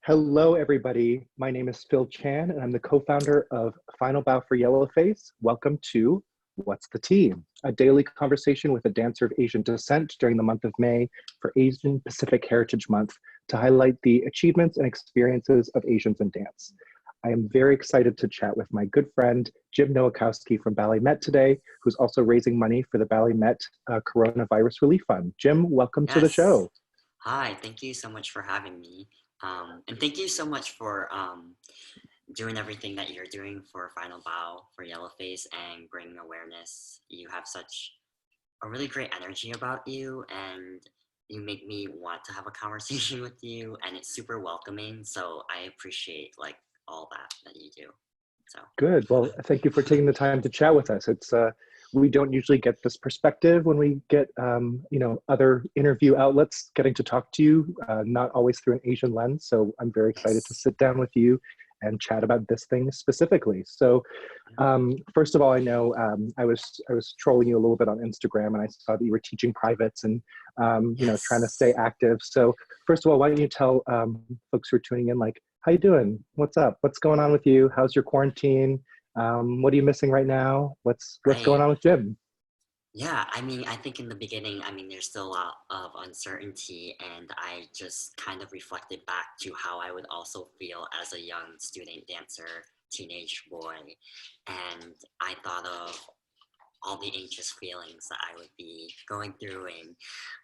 Hello, everybody. My name is Phil Chan, and I'm the co-founder of Final Bow for Yellowface. Welcome to What's the Tea? A daily conversation with a dancer of Asian descent during the month of May for Asian Pacific Heritage Month to highlight the achievements and experiences of Asians in dance. I am very excited to chat with my good friend, Jim Nowakowski from Ballet Met today, who's also raising money for the Ballet Met Coronavirus Relief Fund. Jim, welcome to the Yes. show. Hi, thank you so much for having me. And thank you so much for doing everything that you're doing for Final Bow for Yellowface and bringing awareness. You have such a really great energy about you, and you make me want to have a conversation with you, and it's super welcoming. So I appreciate like all that you do. So Good. Well, thank you for taking the time to chat with us. It's we don't usually get this perspective when we get other interview outlets getting to talk to you, not always through an Asian lens. So I'm very excited to yes. sit down with you and chat about this thing specifically. So first of all, I know I was trolling you a little bit on Instagram, and I saw that you were teaching privates and trying to stay Yes. active. So first of all, why don't you tell folks who are tuning in, like, how you doing? What's up? What's going on with you? How's your quarantine? What are you missing right now? What's going Right. on with Jim? Yeah, I mean, I think in the beginning, I mean, there's still a lot of uncertainty, and I just kind of reflected back to how I would also feel as a young student dancer, teenage boy. And I thought of all the anxious feelings that I would be going through, and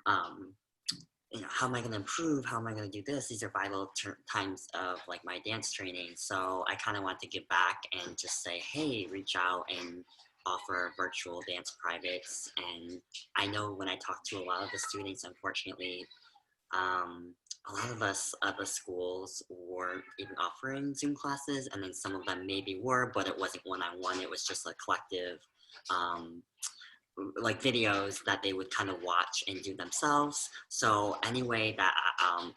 um, how am I going to improve? How am I going to do this? These are vital times of like my dance training. So I kind of want to give back and just say, hey, reach out and offer virtual dance privates. And I know when I talk to a lot of the students, unfortunately, um, a lot of us at the schools weren't even offering Zoom classes, and then some of them maybe were, but it wasn't one-on-one. It was just a collective um, like videos that they would kind of watch and do themselves. So anyway, that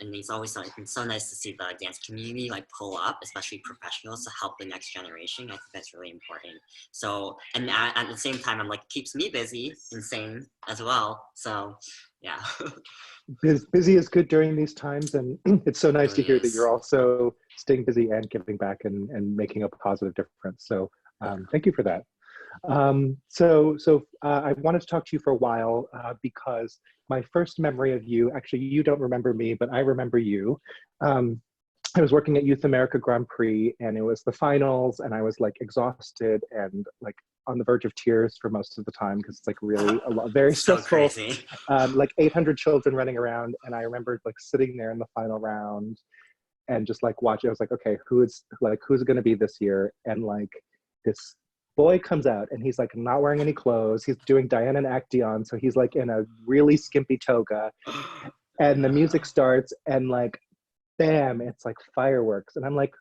and it's always like been so nice to see the dance community like pull up, especially professionals, to help the next generation. I think that's really important. So and at the same time, I'm like keeps me busy, insane as well. So yeah, Busy is good during these times, and it's so nice to really hear that you're is. also staying busy and giving back and making a positive difference. So Yeah. thank you for that. So I wanted to talk to you for a while because my first memory of you, actually, you don't remember me, but I remember you. Um, I was working at Youth America Grand Prix, and it was the finals, and I was like exhausted and like on the verge of tears for most of the time because it's like really a lot, very So stressful. crazy. Like 800 children running around, and I remember like sitting there in the final round and just like watching. I was like, okay, who's it going to be this year? And like this boy comes out, and he's like not wearing any clothes. He's doing Diana and Actaeon, so he's like in a really skimpy toga, and the Yeah. music starts, and like bam, it's like fireworks, and I'm like,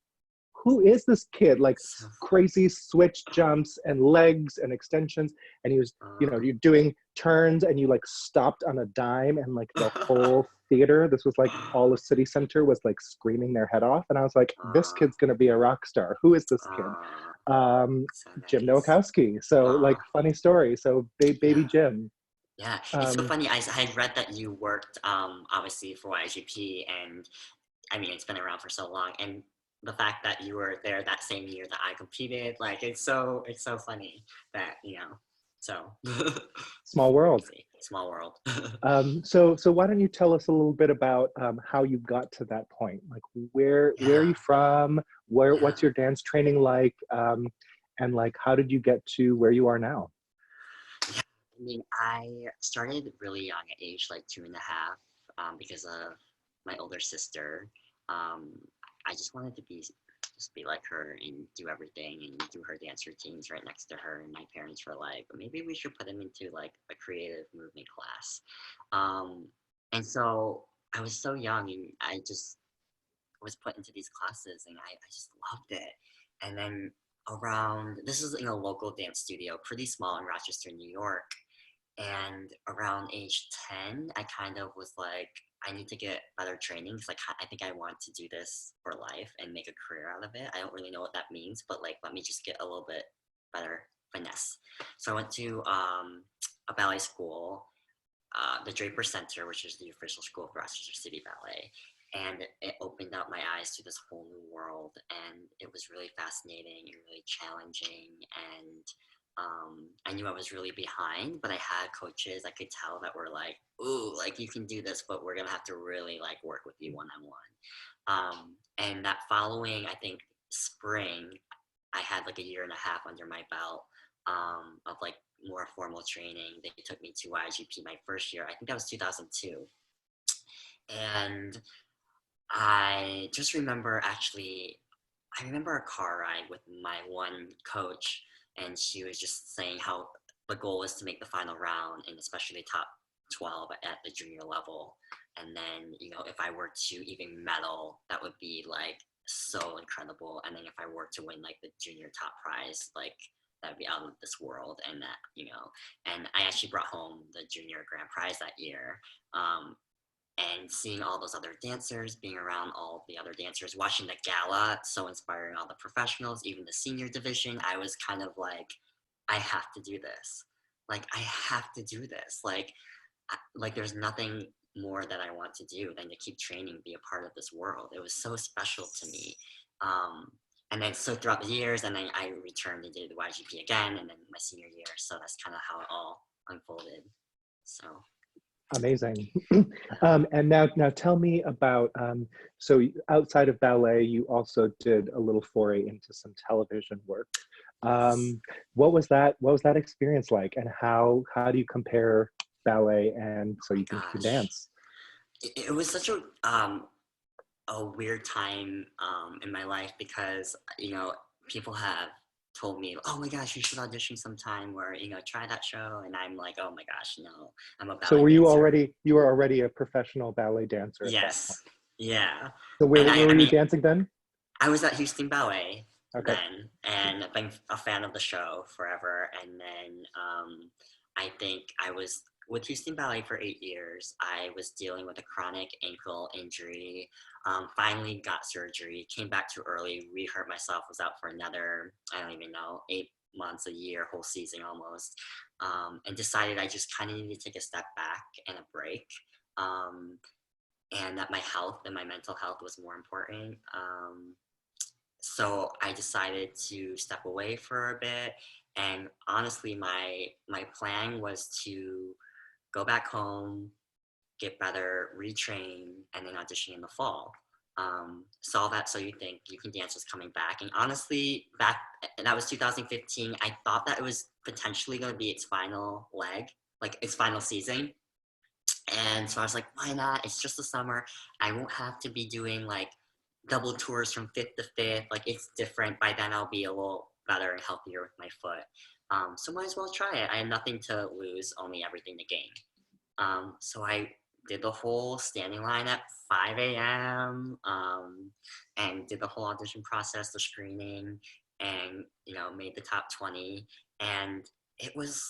who is this kid? Like So crazy switch jumps and legs and extensions. And he was, you're doing turns, and you like stopped on a dime, and like the whole theater, this was like all of City Center was like screaming their head off. And I was like, this uh, kid's gonna be a rock star. Who is this kid? uh, so Jim nice. Nowakowski. So like Uh, funny story. So baby yeah. Jim. Yeah, it's so Um, funny. I had read that you worked obviously for YGP, and I mean it's been around for so long, and the fact that you were there that same year that I competed, like it's so funny that so Small world. crazy small world. So why don't you tell us a little bit about how you got to that point? Like, where are Yeah, you from? yeah. What's your dance training like? And like, how did you get to where you are now? Yeah, I mean, I started really young at age like 2.5, because of my older sister. Um, I just wanted to be like her and do everything and do her dance routines right next to her. And my parents were like, maybe we should put him into like a creative movement class. Um, and so I was so young, and I just was put into these classes, and I just loved it. And then around this is in a local dance studio, pretty small in Rochester, New York. And around age 10, I kind of was like, I need to get better training because like I think I want to do this for life and make a career out of it. I don't really know what that means, but like let me just get a little bit better finesse. So I went to a ballet school, the Draper Center, which is the official school of Rochester City Ballet, and it opened opened up my eyes to this whole new world, and it was really fascinating and really challenging. And I knew I was really behind, but I had coaches I could tell that were like, "Ooh, like you can do this, but we're gonna have to really like work with you one on one." And that following, I think, spring, I had like a year and a half under my belt of like more formal training. They took me to YGP my first year. I think that was 2002. And I just remember actually, I remember a car ride with my one coach, and she was just saying how the goal was to make the final round and especially top 12 at the junior level. And then, if I were to even medal, that would be like so incredible. And then if I were to win like the junior top prize, like that would be out of this world. And and I actually brought home the junior grand prize that year. And seeing all those other dancers, being around all the other dancers, watching the gala, so inspiring, all the professionals, even the senior division, I was kind of like, I have to do this. Like, I have to do this. Like there's nothing more that I want to do than to keep training, be a part of this world. It was so special to me. And then so throughout the years, and then I returned and did the YGP again, and then my senior year. So that's kind of how it all unfolded. So. Amazing. And now tell me about, so outside of ballet, you also did a little foray into some television work. What was that experience like, and how do you compare ballet and so you can dance? It was such a weird time in my life because people have told me, oh my gosh, you should audition sometime, or try that show, and I'm like, oh my gosh, no, I'm a ballet So were dancer. you were already a professional ballet dancer at that point? Yes, yeah. So where were you dancing then? I was at Houston Ballet Okay. then, and I've been a fan of the show forever. And then I think I was with Houston Ballet for 8 years. I was dealing with a chronic ankle injury. Finally got surgery, came back too early, re-hurt myself, was out for another, I don't even know, 8 months, a year, whole season almost, and decided I just kind of needed to take a step back and a break. And that my health and my mental health was more important. So I decided to step away for a bit. And honestly, my plan was to go back home, get better, retrain, and then audition in the fall. Saw that So You Think You Can Dance was coming back. And honestly, that was 2015. I thought that it was potentially going to be its final leg, like its final season. And so I was like, why not? It's just the summer. I won't have to be doing like double tours from fifth to fifth. Like it's different. By then I'll be a little better and healthier with my foot. So might as well try it. I had nothing to lose, only everything to gain. So I did the whole standing line at 5 a.m. And did the whole audition process, the screening, and made the top 20. And it was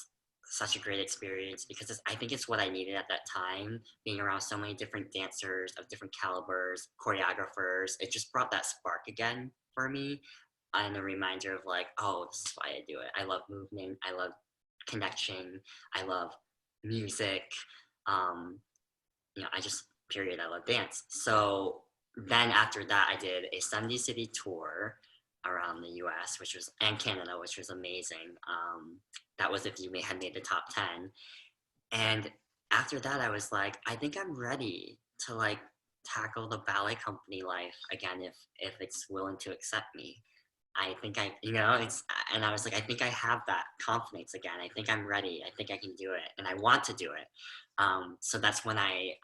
such a great experience because I think it's what I needed at that time, being around so many different dancers of different calibers, choreographers. It just brought that spark again for me, and a reminder of like, oh, this is why I do it. I love movement. I love connection. I love music. I just, period, I love dance. So then after that, I did a 70 city tour around the US, and Canada, which was amazing. That was if you had made the top 10. And after that, I was like, I think I'm ready to like tackle the ballet company life again if it's willing to accept me. I think and I was like, I think I have that confidence again. I think I'm ready. I think I can do it, and I want to do it. So that's when I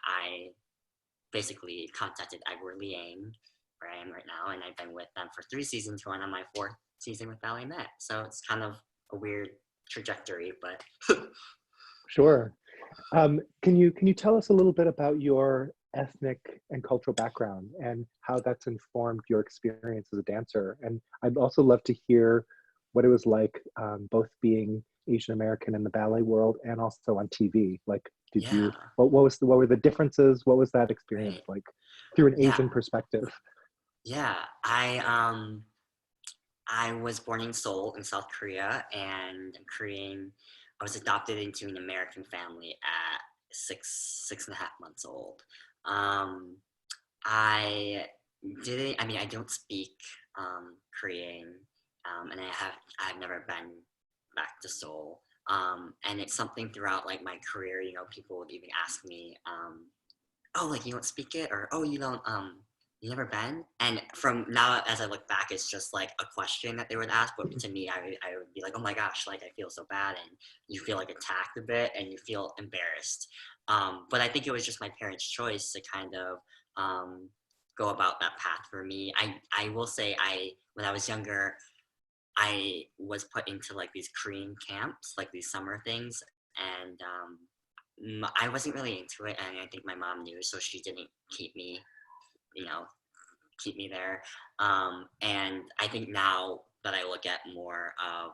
basically contacted Edward Liang, where I am right now, and I've been with them for 3 seasons, going on my 4th season with Ballet Met. So it's kind of a weird trajectory, but Sure. Can you tell us a little bit about your ethnic and cultural background and how that's informed your experience as a dancer? And I'd also love to hear what it was like, both being Asian American in the ballet world and also on TV. Like, yeah, what were the differences? What was that experience right. like through an Yeah, Asian perspective? yeah. I was born in Seoul in South Korea, and I'm Korean. I was adopted into an American family at 6.5 months old. Um, I I mean, I don't speak Korean, and I've never been back to Seoul. And it's something throughout like my career, people would even ask me, oh, like you don't speak it, or oh, you don't, you never been. And from now, as I look back, it's just like a question that they would ask. But to me, I would be like, oh my gosh, like I feel so bad, and you feel like attacked a bit, and you feel embarrassed. But I think it was just my parents' choice to kind of go about that path for me. I will say, when I was younger, I was put into like these Korean camps, like these summer things, and I wasn't really into it, and I think my mom knew, so she didn't keep me, you know, keep me there. And I think now that I look at more of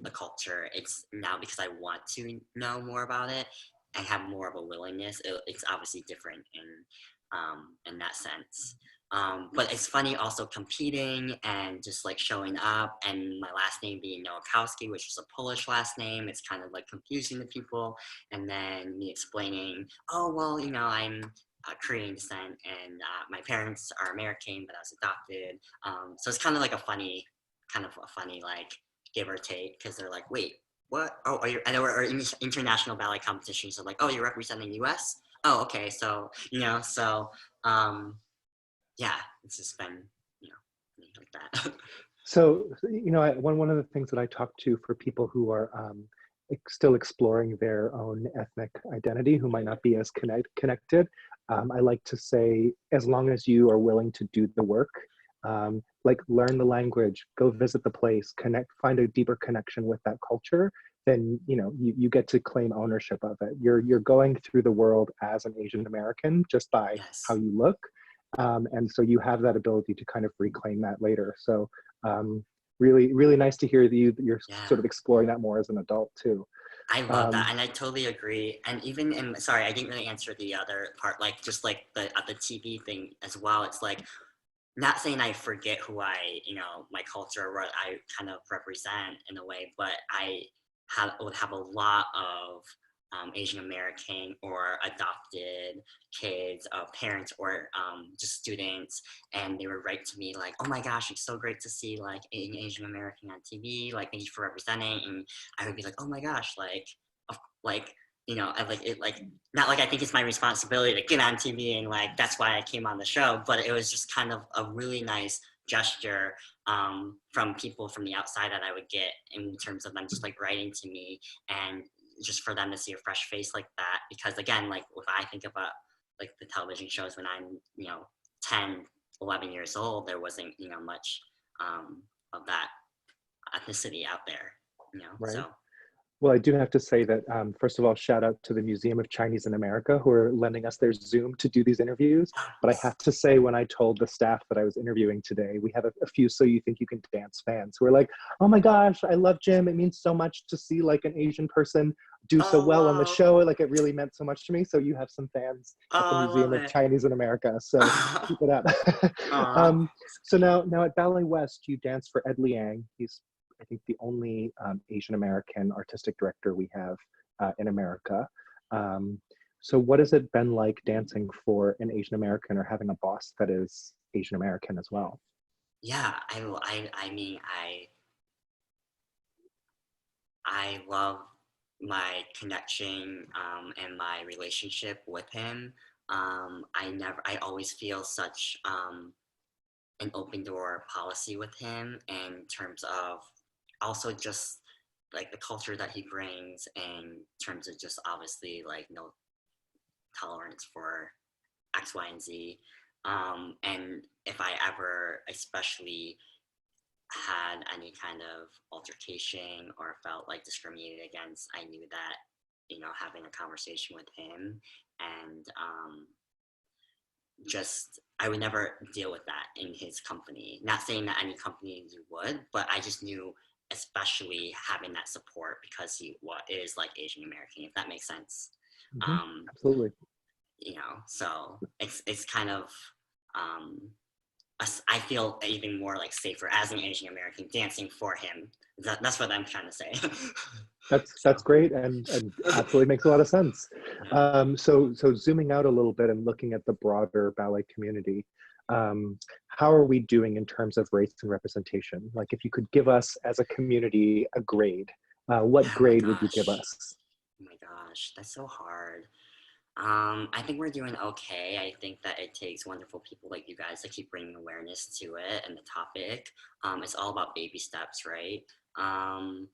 the culture, it's now because I want to know more about it. I have more of a willingness. It's obviously different in that sense. But it's funny also competing and just like showing up, and my last name being Nowakowski, which is a Polish last name. It's kind of like confusing to people. And then me explaining, oh, well, I'm Korean descent, and my parents are American, but I was adopted. So it's kind of like kind of a funny like give or take, because they're like, wait, what? Oh, are you? I know, or international ballet competitions are like, oh, you're representing U.S. Oh, okay, so so yeah, it's just been like that. So, one of the things that I talk to for people who are still exploring their own ethnic identity, who might not be as connected, I like to say, as long as you are willing to do the work, like learn the language, go visit the place, find a deeper connection with that culture, then you get to claim ownership of it. You're going through the world as an Asian American just by how Yes. you look. And so you have that ability to kind of reclaim that later. So really, really nice to hear that you're Yeah. sort of exploring that more as an adult too. I love that, Um, and I totally agree. And even sorry, I didn't really answer the other part, like just like the TV thing as well. It's like, not saying I forget who my culture, or what I kind of represent in a way, but would have a lot of Asian American or adopted kids, parents, or just students, and they would write to me like, "Oh my gosh, it's so great to see like an Asian American on TV. Like, thank you for representing." And I would be like, "Oh my gosh, like." I like it, like not like I think it's my responsibility to get on TV and like that's why I came on the show, but it was just kind of a really nice gesture from people from the outside that I would get, in terms of them just like writing to me, and just for them to see a fresh face like that. Because again, like if I think about like the television shows when I'm 10, 11 years old, there wasn't much of that ethnicity out there, right. so. Well, I do have to say that, first of all, shout out to the Museum of Chinese in America who are lending us their Zoom to do these interviews. But I have to say, when I told the staff that I was interviewing today, we have a few So You Think You Can Dance fans who are like, oh my gosh, I love Jim. It means so much to see like an Asian person do so Oh well on the wow. show. Like it really meant so much to me. So you have some fans Oh, at the I Museum love of it. Chinese in America. So keep it up. Aw. So now at Ballet West, you dance for Ed Liang. He's I think the only Asian American artistic director we have in America. So what has it been like dancing for an Asian American, or having a boss that is Asian American as well? Yeah, I mean, I love my connection and my relationship with him. I always feel such an open door policy with him, in terms of also just like the culture that he brings, in terms of just obviously like no tolerance for X, Y, and Z. And if I ever, especially had any kind of altercation or felt like discriminated against, I knew that, having a conversation with him, and just, I would never deal with that in his company. Not saying that any company you would, but I just knew, especially having that support, because he is like Asian American, if that makes sense. Mhm. Um, Absolutely. so it's kind of, um, I feel even more like safer as an Asian American dancing for him. That's what I'm trying to say. That's So great, and absolutely makes a lot of sense. yeah. So zooming out a little bit and looking at the broader ballet community, How are we doing in terms of race and representation? Like if you could give us as a community a grade, what Oh my grade would you give gosh. us? Oh my gosh, that's so hard. I think we're doing okay. I think that it takes wonderful people like you guys to keep bringing awareness to it and the topic. It's all about baby steps, right? Um,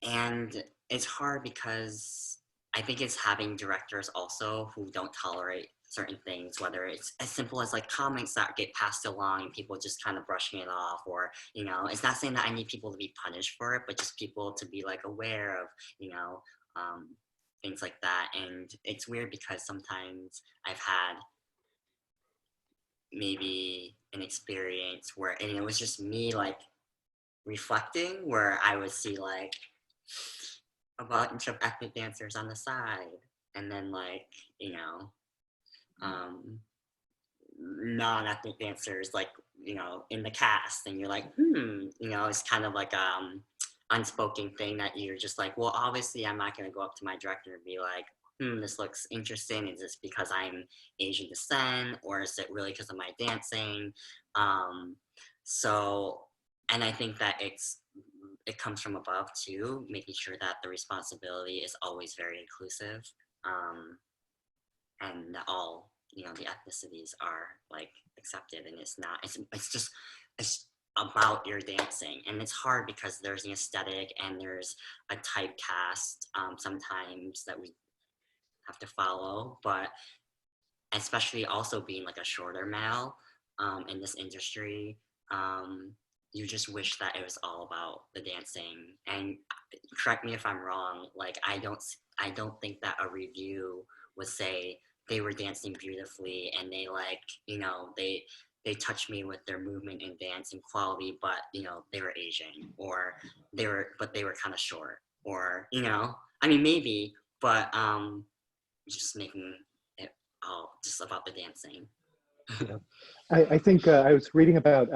and it's hard because I think it's having directors also who don't tolerate certain things, whether it's as simple as like comments that get passed along and people just kind of brushing it off, or it's not saying that I need people to be punished for it, but just people to be like aware of, you know, um, things like that. And it's weird because sometimes I've had maybe an experience where, and it was just me like reflecting, where I would see like a bunch of ethnic dancers on the side, and then like um, non-ethnic dancers like in the cast, and you're like, it's kind of like unspoken thing that you're just like, well, obviously I'm not going to go up to my director and be like, this looks interesting. Is this because I'm Asian descent, or is it really because of my dancing? um, so and I think that it comes from above too, making sure that the responsibility is always very inclusive, um, and that all the ethnicities are like accepted, and it's not. It's just it's about your dancing, and it's hard because there's an aesthetic and there's a typecast sometimes that we have to follow, but especially also being like a shorter male in this industry. Um, you just wish that it was all about the dancing. And correct me if I'm wrong. Like I don't think that a review would say they were dancing beautifully and they like they touched me with their movement and dance and quality, but they were Asian, or they were kind of short, or I mean maybe, but just making it all just about the dancing. Yeah, I think I was reading about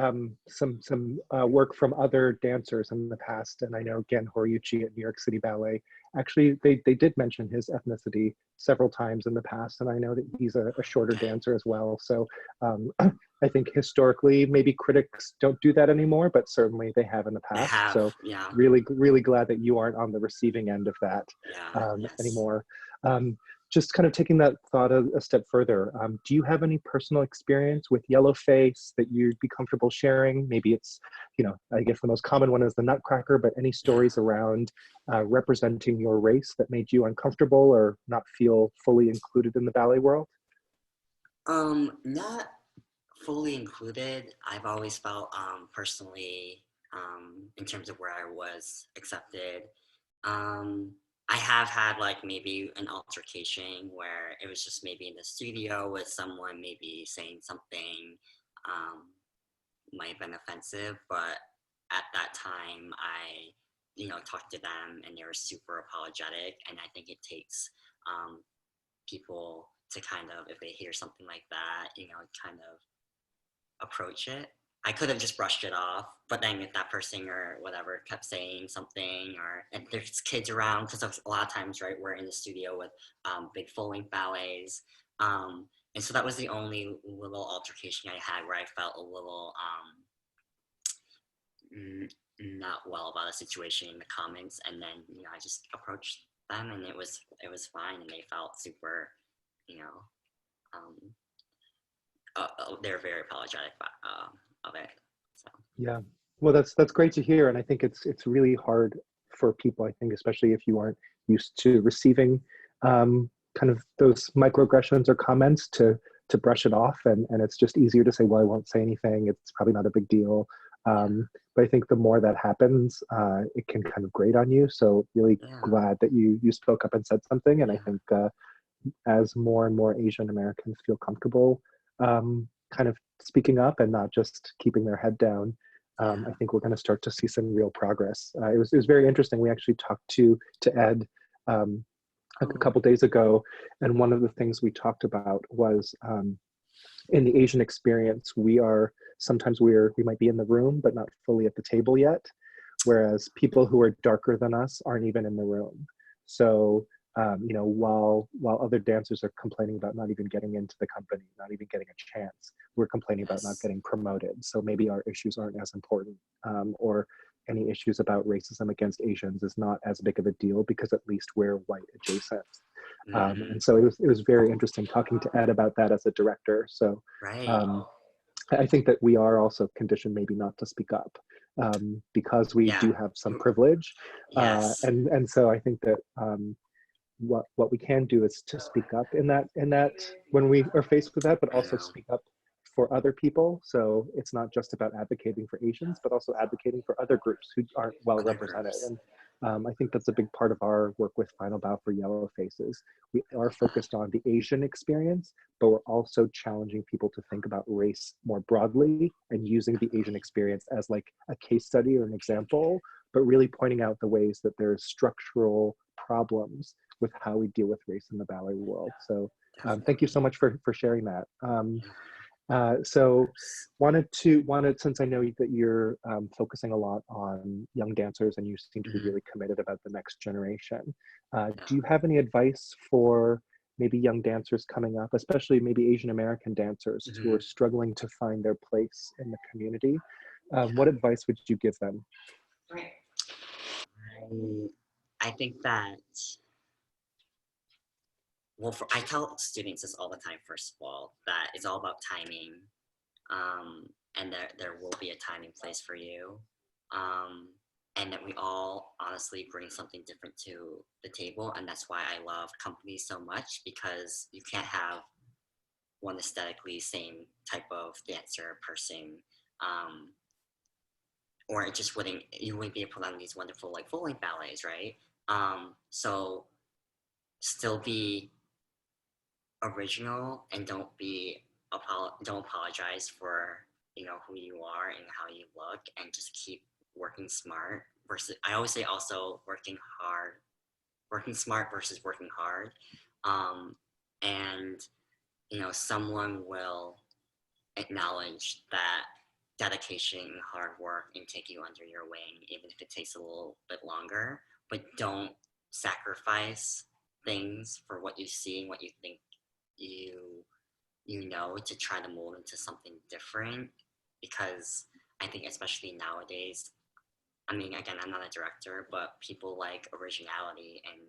some work from other dancers in the past, and I know Gen Horiuchi at New York City Ballet. Actually, they did mention his ethnicity several times in the past, and I know that he's a shorter Okay. dancer as well. So I think historically, maybe critics don't do that anymore, but certainly they have in the They past. have, So yeah, really glad that you aren't on the receiving end of that yeah, yes. anymore. Um, just kind of taking that thought a step further, do you have any personal experience with Yellowface that you'd be comfortable sharing? Maybe it's, I guess the most common one is the Nutcracker, but any Yeah. stories around representing your race that made you uncomfortable or not feel fully included in the ballet world? Not fully included. I've always felt personally, in terms of where I was accepted. Um, I have had like maybe an altercation where it was just maybe in the studio with someone maybe saying something um, might have been offensive, but at that time I, talked to them and they were super apologetic. And I think it takes um, people to kind of, if they hear something like that, kind of approach it. I could have just brushed it off, but then if that person or whatever kept saying something, or and there's kids around, because a lot of times, right, we're in the studio with big full-length ballets, and so that was the only little altercation I had where I felt a little not well about a situation in the comments, and then I just approached them, and it was fine, and they felt super, you know, um, they're very apologetic of it. So Yeah, well, that's great to hear, and I think it's really hard for people. I think especially if you aren't used to receiving kind of those microaggressions or comments to brush it off, and it's just easier to say, well, I won't say anything. It's probably not a big deal. yeah, But I think the more that happens, it can kind of grate on you. So really yeah, glad that you spoke up and said something, and I yeah, think as more and more Asian Americans feel comfortable kind of speaking up and not just keeping their head down, I yeah. think we're going to start to see some real progress. It was very interesting. We actually talked to Ed um, a Oh, couple days ago, and one of the things we talked about was in the Asian experience, we might be in the room but not fully at the table yet, whereas people who are darker than us aren't even in the room. So You know, while other dancers are complaining about not even getting into the company, not even getting a chance, we're complaining about not Yes. getting promoted. So maybe our issues aren't as important, or any issues about racism against Asians is not as big of a deal because at least we're white adjacent. And Mm, so it was very interesting talking to Ed about that as a director. So right. um, I think that we are also conditioned maybe not to speak up, because we Yeah. do have some privilege, Yes. and so I think that what we can do is to speak up in that when we are faced with that, but I also know. speak up for other people. So it's not just about advocating for Asians, but also advocating for other groups who aren't well Other represented. groups. And I think that's a big part of our work with Final Bow for Yellow Faces. We I are love that. focused on the Asian experience, but we're also challenging people to think about race more broadly and using the Asian Definitely. experience as like a case study or an example, but really pointing out the ways that there's structural problems with how we deal with race in the ballet world. So thank you so Definitely. much for sharing that. No, of So course. wanted since I know that you're focusing a lot on young dancers and you seem to be Hmm. really committed about the next generation. Yeah. Do you have any advice for maybe young dancers coming up, especially maybe Asian American dancers who are Hmm. struggling to find their place in the community? Yeah. What advice would you give them? Right. I think that, well, I tell students this all the time, first of all, that it's all about timing. And there will be a time and place for you. Um, and that we all honestly bring something different to the table. And that's why I love company so much, because you can't have one aesthetically same type of dancer person. Um, or it just wouldn't, you wouldn't be able to put on these wonderful like full length ballets, right? So still be original and don't apologize for who you are and how you look, and just keep working smart versus, I always say, also working smart versus working hard. Um, and someone will acknowledge that dedication and hard work and take you under your wing, even if it takes a little bit longer. But don't sacrifice things for what you see and what you think you to try to mold into something different, because I think especially nowadays, I mean, again, I'm not a director, but people like originality, and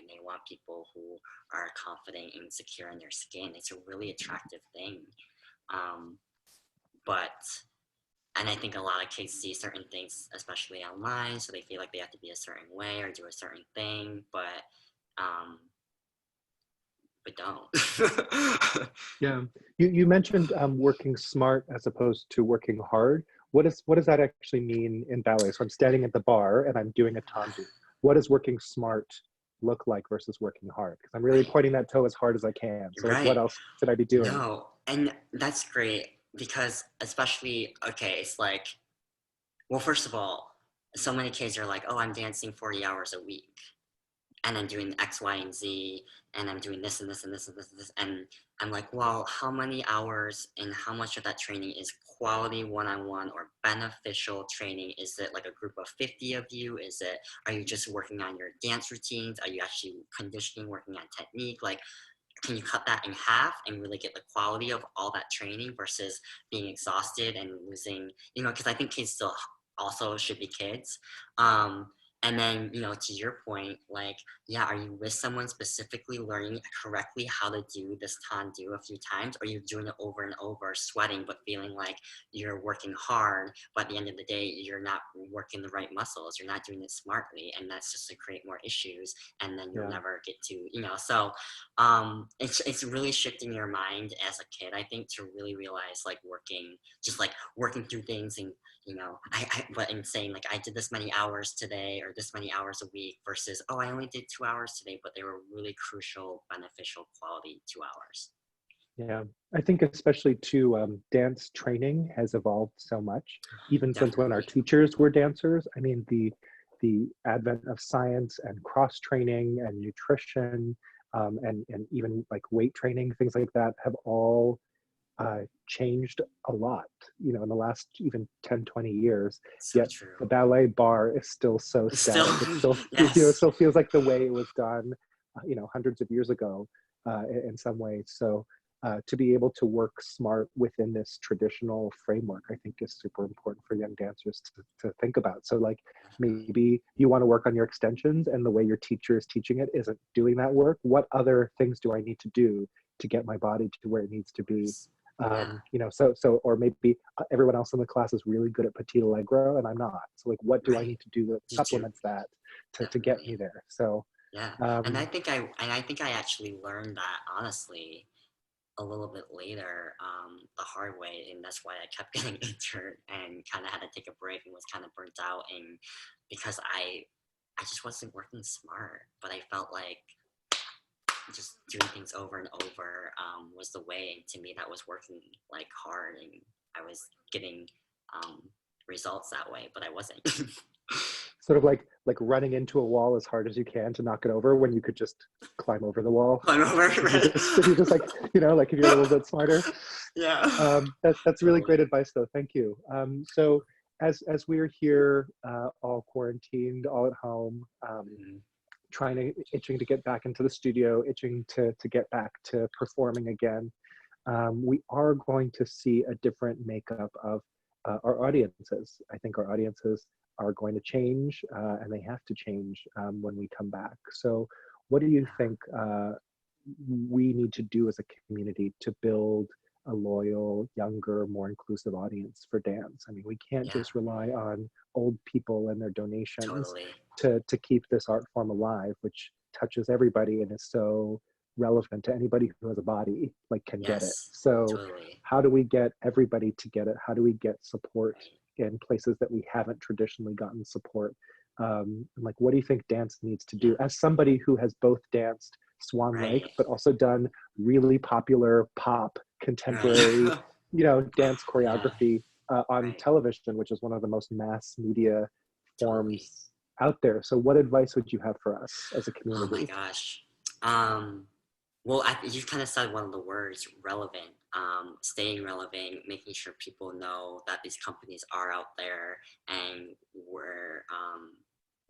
they want people who are confident and secure in their skin. It's a really attractive thing. um, but and I think a lot of kids see certain things, especially online, so they feel like they have to be a certain way or do a certain thing, um, but don't. Yeah, you mentioned working smart as opposed to working hard. What does that actually mean in ballet? So I'm standing at the bar and I'm doing a tendu. What does working smart look like versus working hard? Because I'm really Right, pointing that toe as hard as I can. So like, what right. else should I be doing? No, and that's great, because especially, okay, it's like, well, first of all, so many kids are like, oh, I'm dancing 40 hours a week, and I'm doing X, Y, and Z, and I'm doing this and this and this and this and this. And I'm like, well, how many hours and how much of that training is quality one-on-one or beneficial training? Is it like a group of 50 of you? Are you just working on your dance routines? Are you actually conditioning, working on technique? Like, can you cut that in half and really get the quality of all that training versus being exhausted and losing, because I think kids still also should be kids. um, and then, to your point, like, yeah, are you with someone specifically learning correctly how to do this tandu a few times, or are you doing it over and over, sweating but feeling like you're working hard, but at the end of the day you're not working the right muscles, you're not doing it smartly, and that's just to create more issues, and then you'll Yeah, never get to, so it's really shifting your mind as a kid, I think, to really realize, like, working through things, and but in saying, like, I did this many hours today or this many hours a week versus, oh, I only did 2 hours today, but they were really crucial, beneficial, quality 2 hours. yeah. I think especially too, dance training has evolved so much, even since when our Definitely. teachers were dancers. I mean, the advent of science and cross training and nutrition, and even like weight training, things like that have all changed a lot, in the last even 10, 20 years. So Yet the true. ballet bar is still so Still, static. It still, it yes. still feels like the way it was done hundreds of years ago in some ways. So to be able to work smart within this traditional framework, I think is super important for young dancers to think about. So like maybe you want to work on your extensions and the way your teacher is teaching it isn't doing that work. What other things do I need to do to get my body to where it needs to be? Or maybe everyone else in the class is really good at Petit Allegro and I'm not. So like, what do I need to do that supplements that to get me there? So and I think I actually learned that honestly a little bit later, the hard way, and that's why I kept getting injured and kind of had to take a break and was kind of burnt out, and because I just wasn't working smart, but I felt like just doing things over and over was the way. And to me, that was working like hard, and I was getting results that way, but I wasn't. Sort of like running into a wall as hard as you can to knock it over when you could just climb over the wall. Climb over, if you just like, like if you're a little bit smarter. Yeah. That's really great advice though. Thank you. So as we're here, all quarantined, all at home, itching to get back into the studio, itching to get back to performing again, we are going to see a different makeup of our audiences. I think our audiences are going to change, and they have to change when we come back. So what do you think we need to do as a community to build a loyal, younger, more inclusive audience for dance? I mean, we can't just rely on old people and their donations to keep this art form alive, which touches everybody and is so relevant to anybody who has a body, like can get it. So how do we get everybody to get it? How do we get support in places that we haven't traditionally gotten support? Like, what do you think dance needs to do? As somebody who has both danced Swan Lake, but also done really popular pop, contemporary, dance choreography on television, which is one of the most mass media forms out there. So what advice would you have for us as a community? Oh my gosh. Well, you've kind of said one of the words, relevant. Staying relevant, making sure people know that these companies are out there, and we're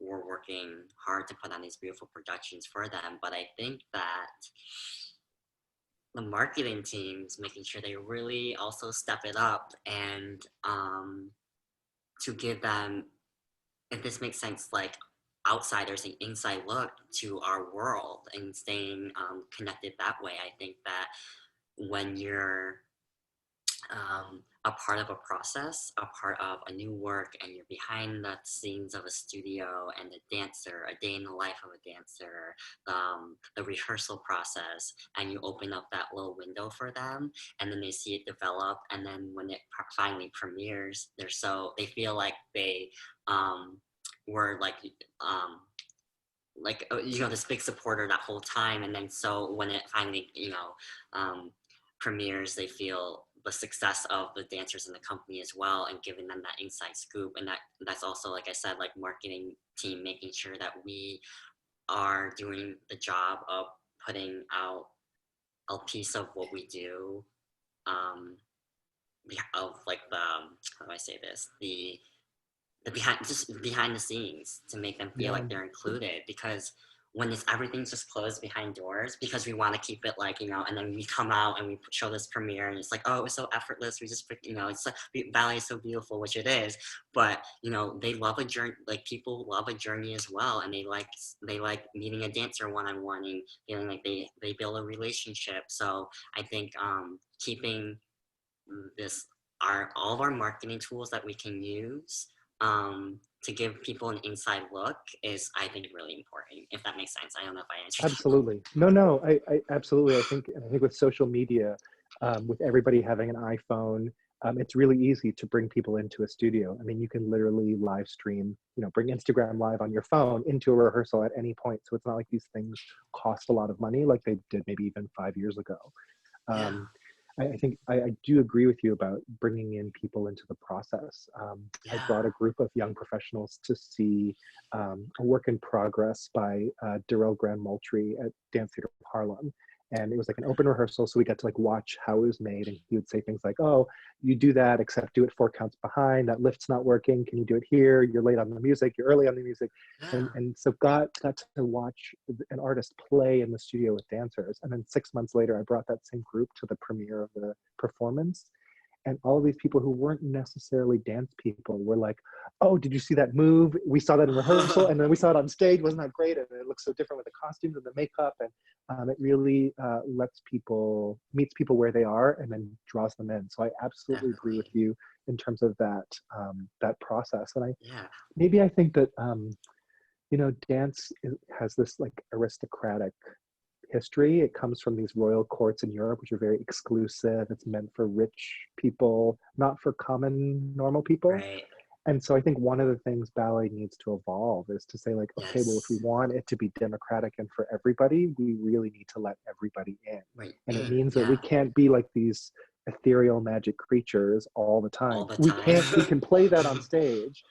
working hard to put on these beautiful productions for them. But I think that the marketing teams, making sure they really also step it up and to give them, if this makes sense, like outsiders and inside look to our world and staying connected that way. I think that when you're a part of a process, a part of a new work, and you're behind the scenes of a studio and a dancer, a day in the life of a dancer, the rehearsal process, and you open up that little window for them, and then they see it develop, and then when it finally premieres, they feel like they were this big supporter that whole time, and then so when it finally premieres, they feel the success of the dancers in the company as well, and giving them that inside scoop. And that's also, like I said, like marketing team making sure that we are doing the job of putting out a piece of what we do, of like the how do I say this, the behind the scenes, to make them feel like they're included. Because when everything's just closed behind doors, because we want to keep it like, and then we come out and we show this premiere and it's like, oh, it was so effortless. We just, it's like, ballet is so beautiful, which it is. But, they love a journey, like people love a journey as well. And they like meeting a dancer one-on-one and feeling like they build a relationship. So I think keeping all of our marketing tools that we can use to give people an inside look is, I think, really important, if that makes sense. I don't know if I answered. Absolutely. No, I absolutely. I think with social media, with everybody having an iPhone, it's really easy to bring people into a studio. I mean, you can literally live stream, bring Instagram Live on your phone into a rehearsal at any point. So it's not like these things cost a lot of money like they did maybe even 5 years ago. I think I do agree with you about bringing in people into the process. I brought a group of young professionals to see a work in progress by Darrell Grand Moultrie at Dance Theater of Harlem. and it was like an open rehearsal, so we got to like watch how it was made, and he would say things like, oh, you do that except do it 4 counts behind, that lift's not working, can you do it here, you're late on the music, you're early on the music. And so got to watch an artist play in the studio with dancers. And then 6 months later I brought that same group to the premiere of the performance, and all of these people who weren't necessarily dance people were like, oh, did you see that move? We saw that in rehearsal, and then we saw it on stage. Wasn't that great? And it looks so different with the costumes and the makeup. And it really meets people where they are and then draws them in. So I absolutely agree with you in terms of that process. And I think that, dance has this like aristocratic history. It comes from these royal courts in Europe, which are very exclusive. It's meant for rich people, not for common, normal people. Right. And so I think one of the things ballet needs to evolve is to say like, okay, well, if we want it to be democratic and for everybody, we really need to let everybody in. Right. And it means that we can't be like these ethereal magic creatures all the time. We can play that on stage.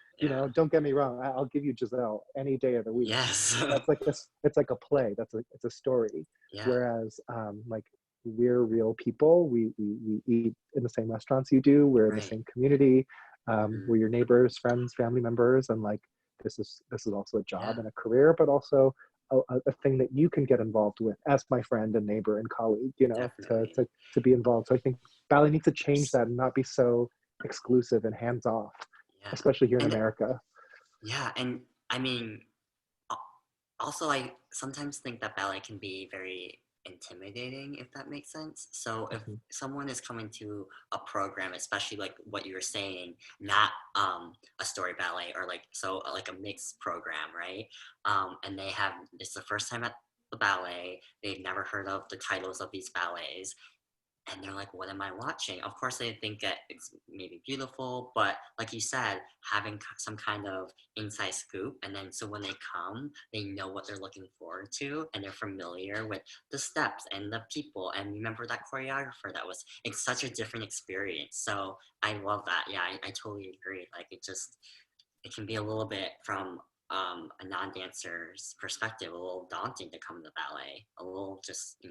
Don't get me wrong. I'll give you Giselle any day of the week. Yes. That's like it's like a play. It's a story. Yeah. Whereas like we're real people. We eat in the same restaurants you do. We're in the same community. We're your neighbors, friends, family members, and like this is also a job and a career, but also a thing that you can get involved with as my friend and neighbor and colleague. To be involved. So I think ballet needs to change that and not be so exclusive and hands off. Especially here in America. Yeah, and I mean, also I sometimes think that ballet can be very intimidating, if that makes sense. So if someone is coming to a program, especially like what you were saying, not a story ballet or like a mixed program, right? And it's the first time at the ballet, they've never heard of the titles of these ballets. And they're like, what am I watching? Of course, they think that it's maybe beautiful, but like you said, having some kind of inside scoop. And then so when they come, they know what they're looking forward to, and they're familiar with the steps and the people. And remember that choreographer, it's such a different experience. So I love that. Yeah, I totally agree. Like it can be a little bit from a non-dancer's perspective, a little daunting to come to ballet, a little just,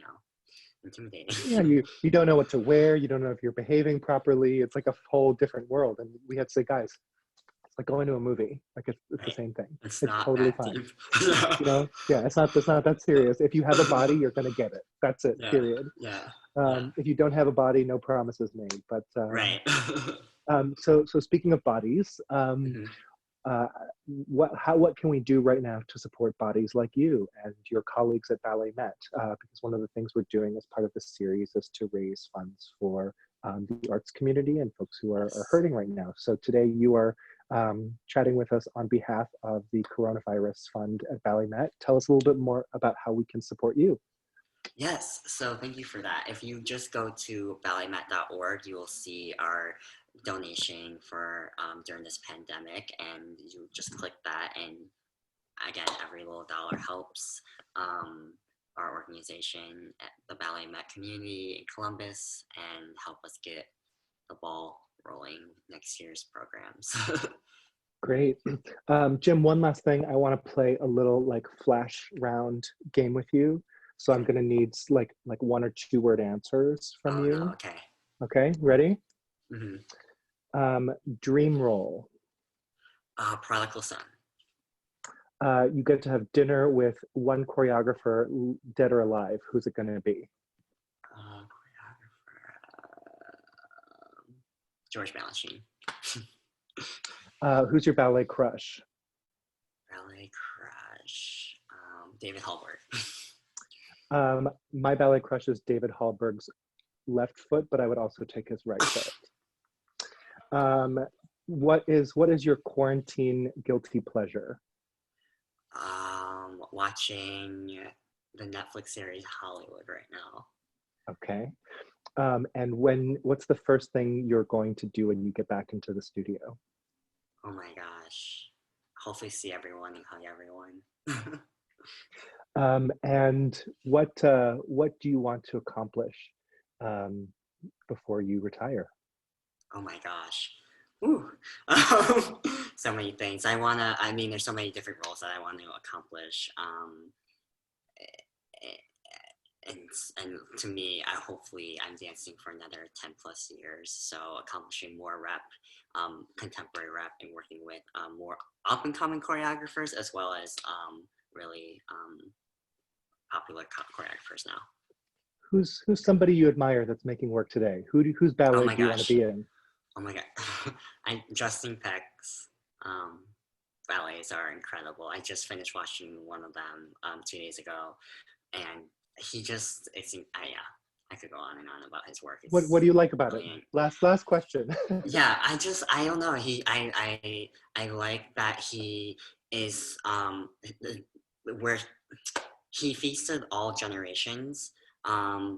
intimidating. Yeah, you don't know what to wear. You don't know if you're behaving properly. It's like a whole different world. And we had to say, guys, it's like going to a movie. Like it's the same thing. It's totally fine. It's not that serious. If you have a body, you're gonna get it. That's it. Period. If you don't have a body, no promises made. But so speaking of bodies, what can we do right now to support bodies like you and your colleagues at Ballet Met? Because one of the things we're doing as part of this series is to raise funds for the arts community and folks who are hurting right now. So today you are chatting with us on behalf of the Coronavirus Fund at Ballet Met. Tell us a little bit more about how we can support you. Yes, so thank you for that. If you just go to balletmet.org, you will see our donation for during this pandemic, and you just click that, and again, every little dollar helps our organization at the Ballet Met community in Columbus and help us get the ball rolling next year's programs. Great. Jim, one last thing. I want to play a little like flash round game with you. So I'm going to need like 1 or 2 word answers from you. No, okay. Okay, ready? Mm-hmm. Dream role. Prodigal Son. You get to have dinner with one choreographer, dead or alive. Who's it going to be? George Balanchine. Who's your ballet crush? Ballet crush. David Hallberg. My ballet crush is David Hallberg's left foot, but I would also take his right foot. What is your quarantine guilty pleasure? Watching the Netflix series Hollywood right now. Okay. And what's the first thing you're going to do when you get back into the studio? Oh my gosh. Hopefully see everyone and hug everyone. And what do you want to accomplish before you retire? Oh my gosh. Ooh. So many things. There's so many different roles that I want to accomplish. and to me, hopefully I'm dancing for another 10 plus years. So accomplishing more rep, contemporary rep, and working with more up and coming choreographers as well as really popular choreographers now. Who's somebody you admire that's making work today? Whose Oh ballet my do you want to gosh. be in? Oh my god. Justin Peck's ballets are incredible. I just finished watching one of them 2 days ago, and he just yeah, I could go on and on about his work. What It's do you like about it? brilliant. Last question. Yeah, I don't know. I like that he is where he feasted all generations.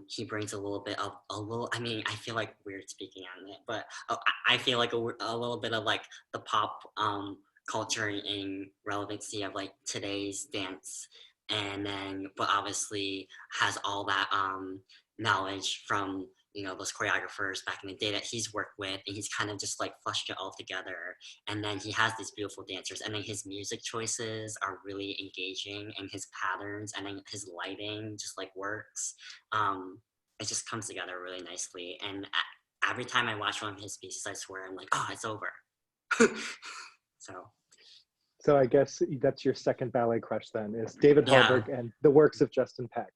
He brings a little bit of I mean, I feel like weird speaking on it, but I feel like a little bit of like the pop culture and relevancy of like today's dance, and then but obviously has all that knowledge from those choreographers back in the day that he's worked with, and he's kind of just like flushed it all together, and then he has these beautiful dancers, and then his music choices are really engaging, and his patterns, and then his lighting just like works. It just comes together really nicely, and every time I watch one of his pieces, I swear I'm like, oh, it's over. So So I guess that's your second ballet crush then, is David yeah, Hallberg and the works of Justin Peck.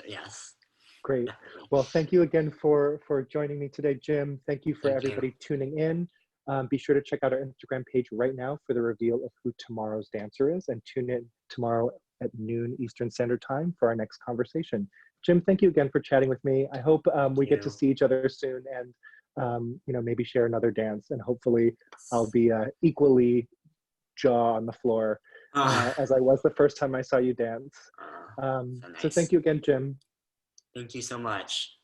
yes, Great. definitely. Well, thank you again for joining me today, Jim. Thank you for Thank you. everybody tuning in. Be sure to check out our Instagram page right now for the reveal of who tomorrow's dancer is, and tune in tomorrow at noon Eastern Standard Time for our next conversation. Jim, thank you again for chatting with me. I hope we get to see each other soon, and maybe share another dance, and hopefully I'll be equally jaw on the floor as I was the first time I saw you dance. So So nice. thank you again, Jim. Thank you so much.